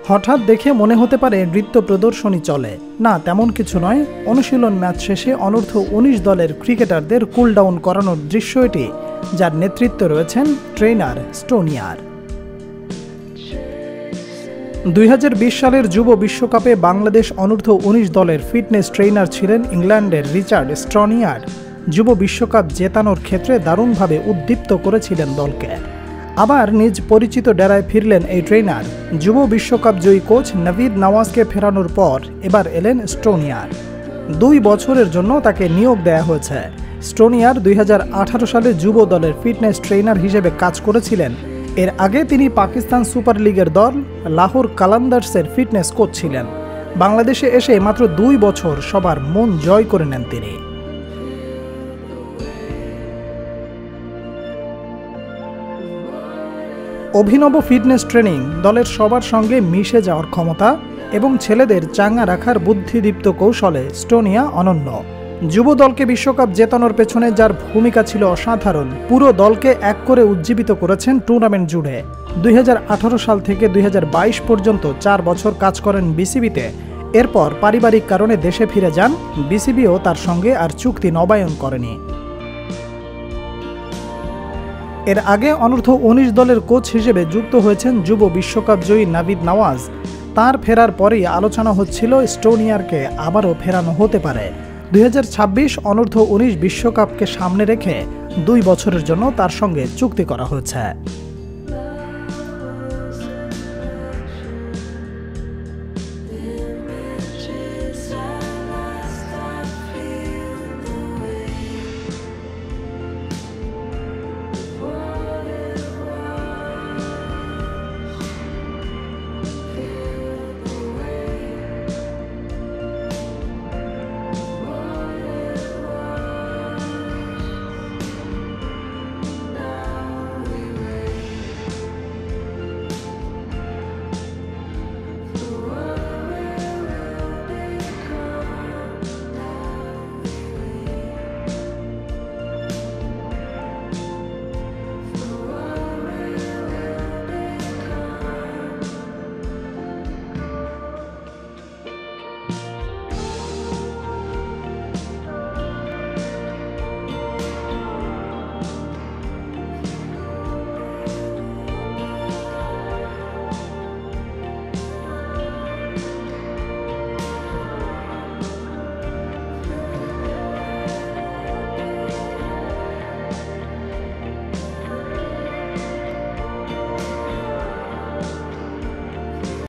হঠাৎ দেখে মনে হতে পারে নৃত্য প্রদর্শনী চলে, না তেমন কিছু নয়। অনুশীলন ম্যাচ শেষে অনূর্ধ্ব ১৯ দলের ক্রিকেটারদের কুল ডাউন করানোর দৃশ্য এটি, যার নেতৃত্বে রয়েছেন ট্রেনার স্টোনিয়ার। ২০২০ সালের যুব বিশ্বকাপে বাংলাদেশ অনূর্ধ্ব ১৯ দলের ফিটনেস ট্রেনার ছিলেন ইংল্যান্ডের রিচার্ড স্টোনিয়ার। যুব বিশ্বকাপ জেতানোর ক্ষেত্রে দারুণভাবে উদ্দীপ্ত করেছিলেন দলকে। আবার নিজ পরিচিত ডেরায় ফিরলেন এই ট্রেনার। যুব বিশ্বকাপ জয়ী কোচ নাভিদ নওয়াজকে ফেরানোর পর এবার এলেন স্টোনিয়ার। ২ বছরের জন্য তাকে নিয়োগ দেয়া হয়েছে। স্টোনিয়ার ২০১৮ সালে যুব দলের ফিটনেস ট্রেনার হিসেবে কাজ করেছিলেন। এর আগে তিনি পাকিস্তান সুপার লিগের দল লাহোর কালান্দার্সের ফিটনেস কোচ ছিলেন। বাংলাদেশে এসে মাত্র ২ বছর সবার মন জয় করে নেন তিনি। অভিনব ফিটনেস ট্রেনিং, দলের সবার সঙ্গে মিশে যাওয়ার ক্ষমতা এবং ছেলেদের চাঙ্গা রাখার বুদ্ধিদীপ্ত কৌশলে স্টোনিয়া অনন্য। যুব দলকে বিশ্বকাপ জেতানোর পেছনে যার ভূমিকা ছিল অসাধারণ, পুরো দলকে এক করে উজ্জীবিত করেছেন টুর্নামেন্ট জুড়ে। ২০১৮ সাল থেকে ২০২২ পর্যন্ত ৪ বছর কাজ করেন বিসিবিতে। এরপর পারিবারিক কারণে দেশে ফিরে যান। বিসিবিও তার সঙ্গে আর চুক্তি নবায়ন করেনি। এর আগে অনূর্ধ্ব ১৯ দলের কোচ হিসেবে যুক্ত হয়েছেন যুব বিশ্বকাপ জয়ী নাভিদ নওয়াজ। তার ফেরার পরেই আলোচনা হচ্ছিল স্টোনিয়ারকে আবারও ফেরানো হতে পারে। ২০২৬ অনূর্ধ্ব ১৯ বিশ্বকাপকে সামনে রেখে ২ বছরের জন্য তার সঙ্গে চুক্তি করা হয়েছে।